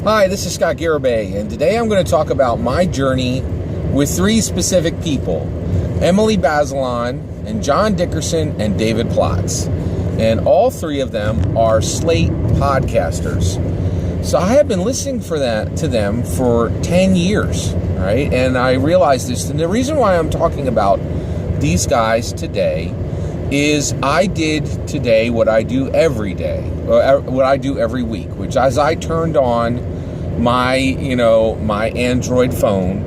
Hi, this is Scott Garibay, and today I'm going to talk about my journey with three specific people, Emily Bazelon and John Dickerson and David Plotz. And all three of them are Slate podcasters. So I have been listening to them for 10 years, right? And I realized this, and the reason why I'm talking about these guys today is I did today what I do every day, or what I do every week, which as I turned on my Android phone,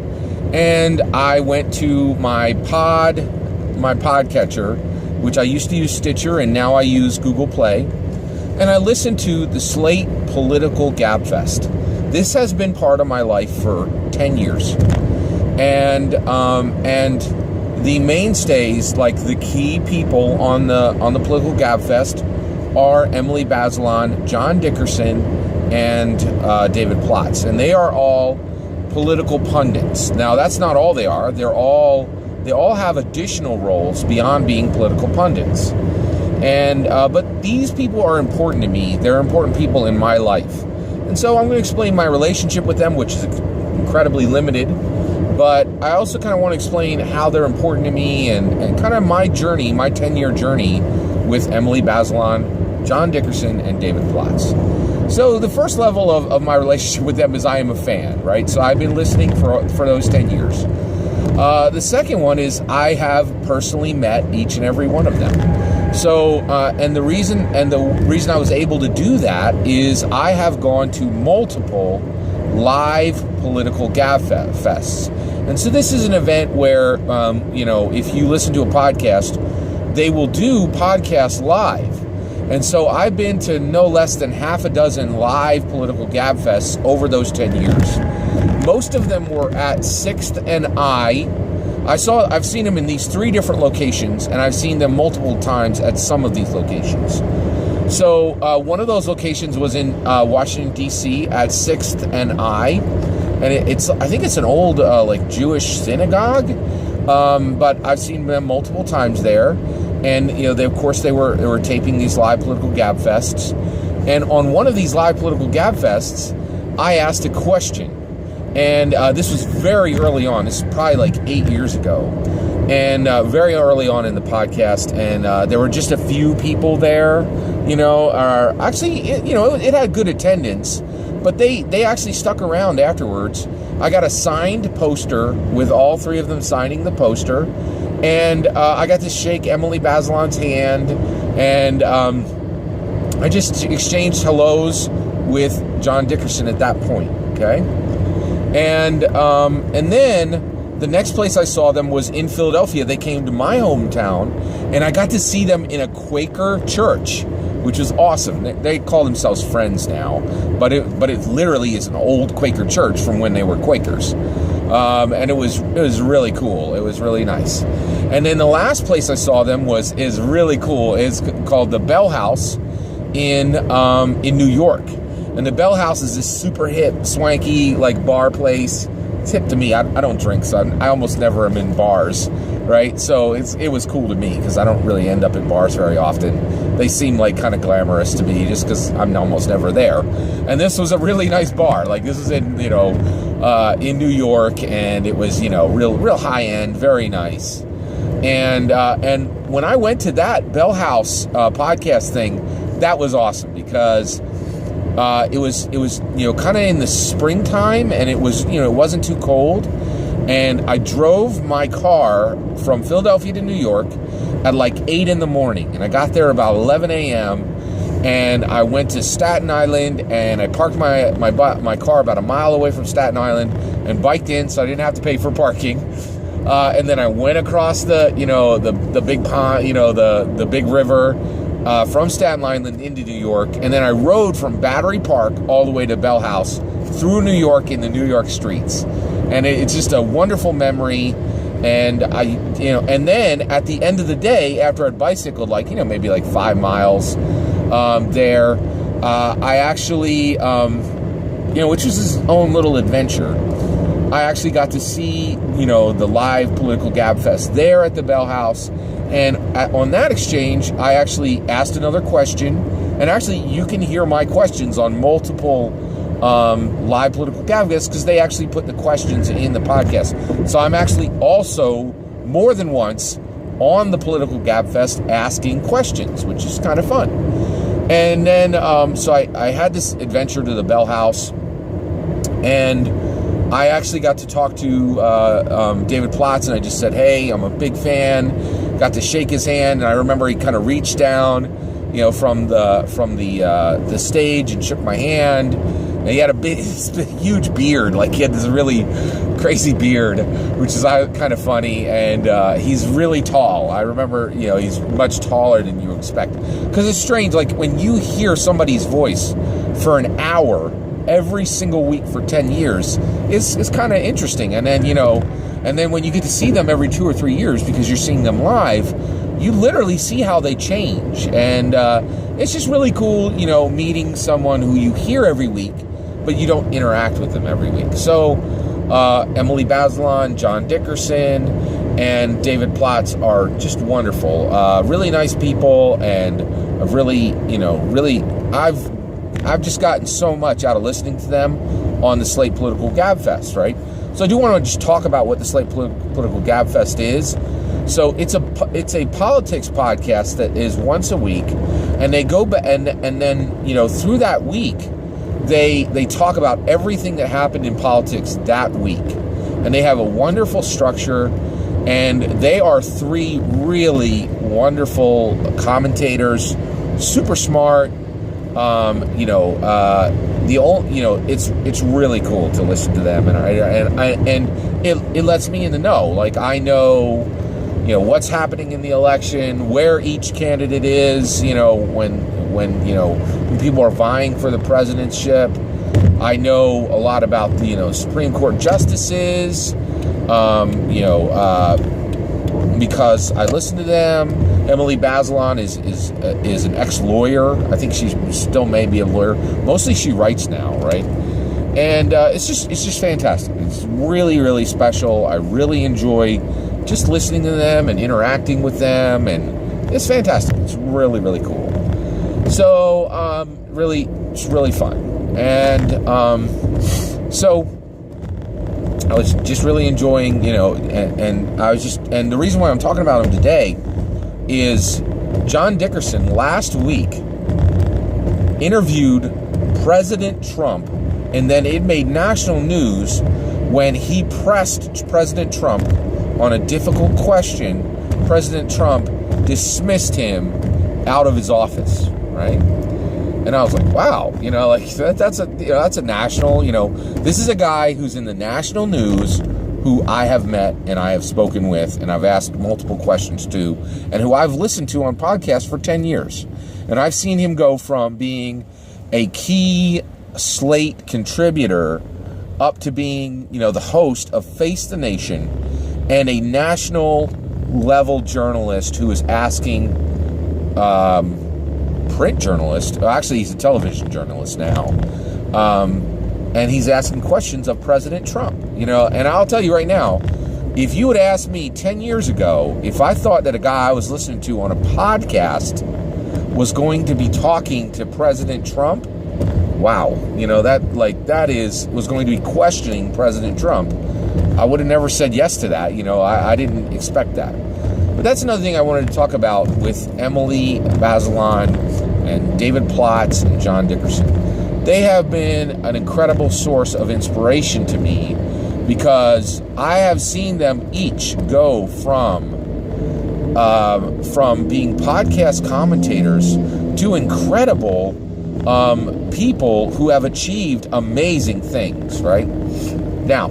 and I went to my podcatcher, which I used to use Stitcher, and now I use Google Play, and I listened to the Slate Political Gabfest. This has been part of my life for 10 years, and the mainstays, like the key people on the Political Gabfest, are Emily Bazelon, John Dickerson, and David Plotz, and they are all political pundits. Now, that's not all they are. They all have additional roles beyond being political pundits. And but these people are important to me. They're important people in my life, and so I'm going to explain my relationship with them, which is incredibly limited. But I also kind of want to explain how they're important to me and kind of my journey, my 10-year journey with Emily Bazelon, John Dickerson, and David Plotz. So the first level of my relationship with them is I am a fan, right? So I've been listening for those 10 years. The second one is I have personally met each and every one of them. So and the reason I was able to do that is I have gone to multiple live political gabfests. And so this is an event where, if you listen to a podcast, they will do podcasts live. And so I've been to no less than half a dozen live political gabfests over those 10 years. Most of them were at 6th and I've seen them in these three different locations, and I've seen them multiple times at some of these locations. So one of those locations was in Washington, D.C. at 6th and and I think it's an old Jewish synagogue, but I've seen them multiple times there. And they were taping these live political gabfests, and on one of these live political gabfests, I asked a question, and this was very early on. This is probably like 8 years ago, and very early on in the podcast, and there were just a few people there. It had good attendance, but they actually stuck around afterwards. I got a signed poster with all three of them signing the poster, and I got to shake Emily Bazelon's hand, and I just exchanged hellos with John Dickerson at that point, okay? And then the next place I saw them was in Philadelphia. They came to my hometown, and I got to see them in a Quaker church, which was awesome. They call themselves Friends now, but it literally is an old Quaker church from when they were Quakers, and it was really cool. It was really nice. And then the last place I saw them is really cool. It's called the Bell House in New York, and the Bell House is this super hip, swanky bar place. It's hip to me. I don't drink, so I almost never am in bars, right? So it was cool to me because I don't really end up in bars very often. They seem kind of glamorous to me just because I'm almost never there. And this was a really nice bar. This is in New York, and it was real high end, very nice. And when I went to that Bell House podcast thing, that was awesome because it was kind of in the springtime, and it was it wasn't too cold, and I drove my car from Philadelphia to New York at 8 in the morning, and I got there about 11 a.m. and I went to Staten Island, and I parked my car about a mile away from Staten Island and biked in, so I didn't have to pay for parking. And then I went across the big pond, the big river, from Staten Island into New York, and then I rode from Battery Park all the way to Bell House through New York in the New York streets, and it's just a wonderful memory. And and then at the end of the day, after I'd bicycled maybe 5 miles there, I actually which was his own little adventure. I actually got to see the live political gabfest there at the Bell House. And on that exchange, I actually asked another question, and actually you can hear my questions on multiple live political gabfest because they actually put the questions in the podcast. So I'm actually also more than once on the political gabfest asking questions, which is kind of fun. And then so I had this adventure to the Bell House, and I actually got to talk to David Plotz, and I just said, hey, I'm a big fan. Got to shake his hand, and I remember he kind of reached down, from the stage and shook my hand. And he had a huge beard, like he had this really crazy beard, which is kind of funny. And he's really tall. I remember, he's much taller than you expect. Because it's strange, like when you hear somebody's voice for an hour every single week for 10 years, it's kind of interesting. And then, when you get to see them every 2 or 3 years because you're seeing them live, you literally see how they change. And it's just really cool, meeting someone who you hear every week, but you don't interact with them every week. So Emily Bazelon, John Dickerson, and David Plotz are just wonderful. Really nice people, and I've just gotten so much out of listening to them on the Slate Political Gabfest, right? So I do want to just talk about what the Slate Political Gabfest is. So it's a politics podcast that is once a week, and they go and then through that week they talk about everything that happened in politics that week, and they have a wonderful structure, and they are 3 really wonderful commentators, super smart. It's really cool to listen to them, and it lets me in the know. Like I know, what's happening in the election, where each candidate is, when people are vying for the presidency. I know a lot about the Supreme Court justices, because I listen to them. Emily Bazelon is an ex-lawyer. I think she still may be a lawyer. Mostly she writes now, right? And it's just fantastic. It's really, really special. I really enjoy just listening to them and interacting with them, and it's fantastic. It's really, really cool. So it's really fun. And so I was just really enjoying, and the reason why I'm talking about him today is John Dickerson last week interviewed President Trump, and then it made national news when he pressed President Trump on a difficult question. President Trump dismissed him out of his office, right? And I was like, wow, that's a national, this is a guy who's in the national news, who I have met and I have spoken with and I've asked multiple questions to, and who I've listened to on podcasts for 10 years. And I've seen him go from being a key Slate contributor up to being, the host of Face the Nation and a national level journalist who is asking print journalist. Actually, he's a television journalist now. And he's asking questions of President Trump. And I'll tell you right now, if you had asked me 10 years ago if I thought that a guy I was listening to on a podcast was going to be talking to President Trump, wow, was going to be questioning President Trump, I would have never said yes to that. I didn't expect that. But that's another thing I wanted to talk about with Emily Bazelon and David Plotz and John Dickerson. They have been an incredible source of inspiration to me because I have seen them each go from being podcast commentators to incredible people who have achieved amazing things, right? Now,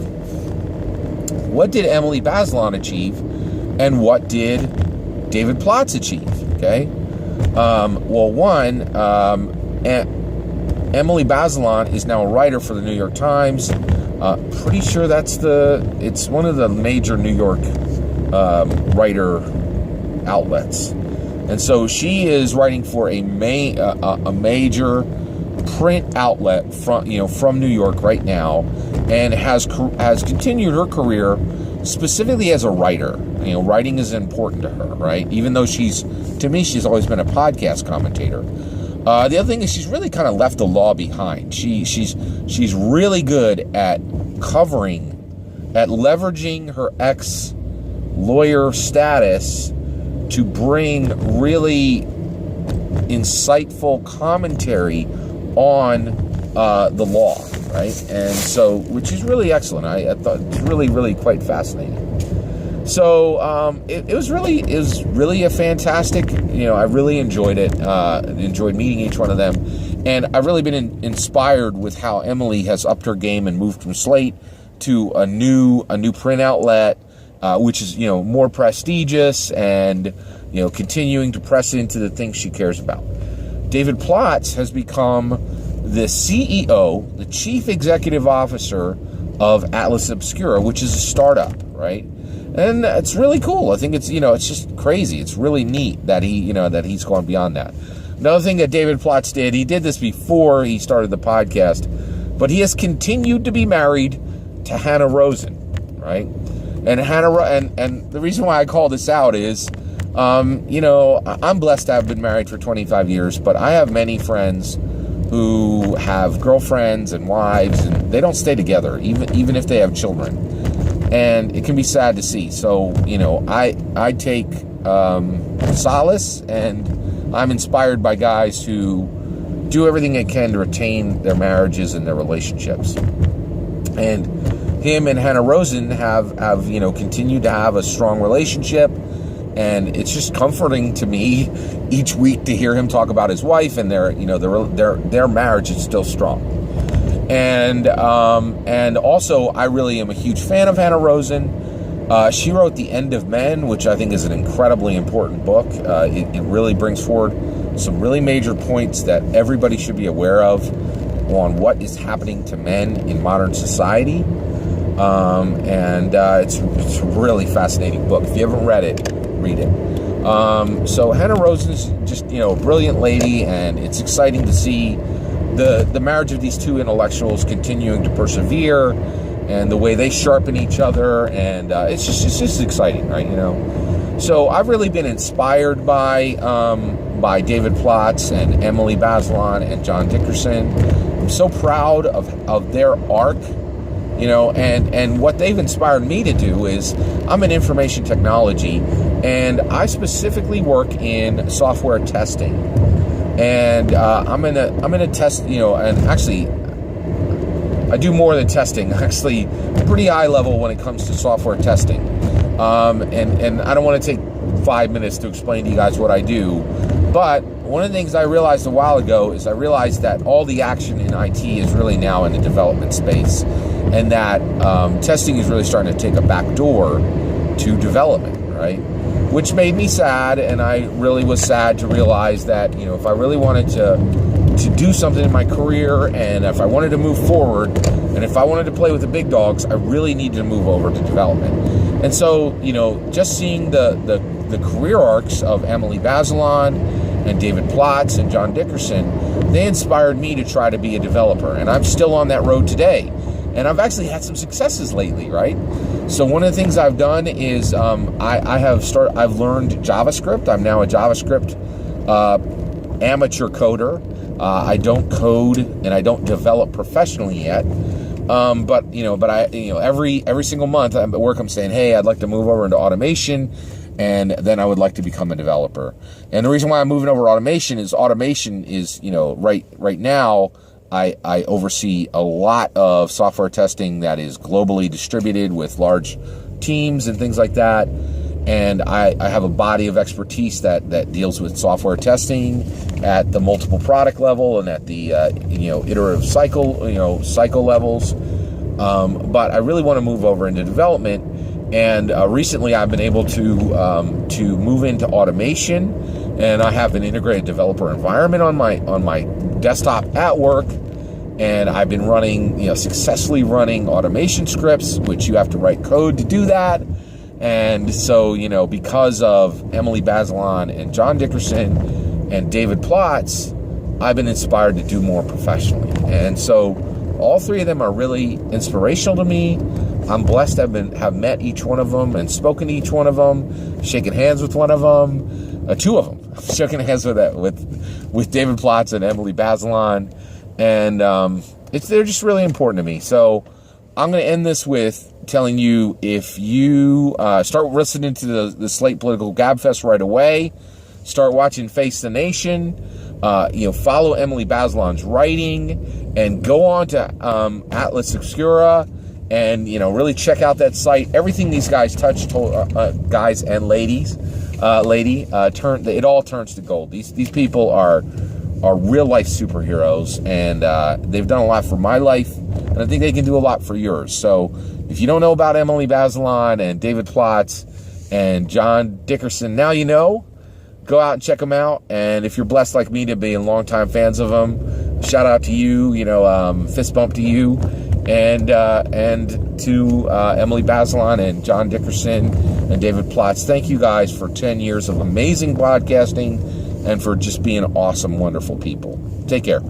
what did Emily Bazelon achieve, and what did David Plotz achieve? Okay, Emily Bazelon is now a writer for the New York Times. Pretty sure it's one of the major New York writer outlets, and so she is writing for a major print outlet from New York right now, and has continued her career specifically as a writer. Writing is important to her, right? Even though she's always been a podcast commentator. The other thing is she's really kind of left the law behind. She's really good at leveraging her ex-lawyer status to bring really insightful commentary on the law, right? And so, which is really excellent. I thought it's really, really quite fascinating. So it was really a fantastic, I really enjoyed it. Enjoyed meeting each one of them, and I've really been inspired with how Emily has upped her game and moved from Slate to a new print outlet, which is more prestigious and continuing to press into the things she cares about. David Plotz has become the CEO, the chief executive officer of Atlas Obscura, which is a startup, right? And it's really cool. I think it's just crazy. It's really neat that he's gone beyond that. Another thing that David Plotz did, he did this before he started the podcast, but he has continued to be married to Hannah Rosen, right? And and the reason why I call this out is, I'm blessed to have been married for 25 years, but I have many friends who have girlfriends and wives, and they don't stay together, even if they have children. And it can be sad to see. So, I take solace, and I'm inspired by guys who do everything they can to retain their marriages and their relationships. And him and Hannah Rosen have continued to have a strong relationship. And it's just comforting to me each week to hear him talk about his wife, and their marriage is still strong. And also, I really am a huge fan of Hannah Rosen. She wrote The End of Men, which I think is an incredibly important book. It really brings forward some really major points that everybody should be aware of on what is happening to men in modern society. It's a really fascinating book. If you haven't read it, read it. So Hannah Rosen is just, a brilliant lady, and it's exciting to see the marriage of these two intellectuals continuing to persevere, and the way they sharpen each other, and it's just exciting, right? So I've really been inspired by David Plotz and Emily Bazelon and John Dickerson. I'm so proud of their arc, and what they've inspired me to do is, I'm in information technology, and I specifically work in software testing. And I'm gonna test, and actually I do more than testing, actually pretty high level when it comes to software testing. And I don't want to take 5 minutes to explain to you guys what I do, but one of the things I realized a while ago is I realized that all the action in IT is really now in the development space, and that testing is really starting to take a back door to development, right? Which made me sad, and I really was sad to realize that, if I really wanted to do something in my career, and if I wanted to move forward, and if I wanted to play with the big dogs, I really needed to move over to development. And so, just seeing the career arcs of Emily Bazelon and David Plotz and John Dickerson, they inspired me to try to be a developer, and I'm still on that road today. And I've actually had some successes lately, right? So one of the things I've done is I've learned JavaScript. I'm now a JavaScript amateur coder. I don't code and I don't develop professionally yet. But every single month I'm at work, I'm saying, hey, I'd like to move over into automation, and then I would like to become a developer. And the reason why I'm moving over to automation is right now, I oversee a lot of software testing that is globally distributed with large teams and things like that. And I have a body of expertise that deals with software testing at the multiple product level and at the iterative cycle levels. But I really want to move over into development. And recently I've been able to move into automation, and I have an integrated developer environment on my desktop at work. And I've been successfully running automation scripts, which you have to write code to do that. And so, because of Emily Bazelon and John Dickerson and David Plotz, I've been inspired to do more professionally. And so all three of them are really inspirational to me. I'm blessed to have met each one of them and spoken to each one of them, shaken hands with one of them, two of them. shaking hands with David Plotz and Emily Bazelon, and they're just really important to me. So I'm going to end this with telling you, if you start listening to the Slate Political Gabfest right away, start watching Face the Nation, follow Emily Bazelon's writing, and go on to Atlas Obscura, and really check out that site. Everything these guys touch, guys and ladies, it all turns to gold. These people are real life superheroes, and they've done a lot for my life, and I think they can do a lot for yours. So if you don't know about Emily Bazelon and David Plotz and John Dickerson, now you know. Go out and check them out. And if you're blessed like me to be longtime fans of them, shout out to you, fist bump to you, and to Emily Bazelon and John Dickerson and David Plotz. Thank you guys for 10 years of amazing podcasting and for just being awesome, wonderful people. Take care.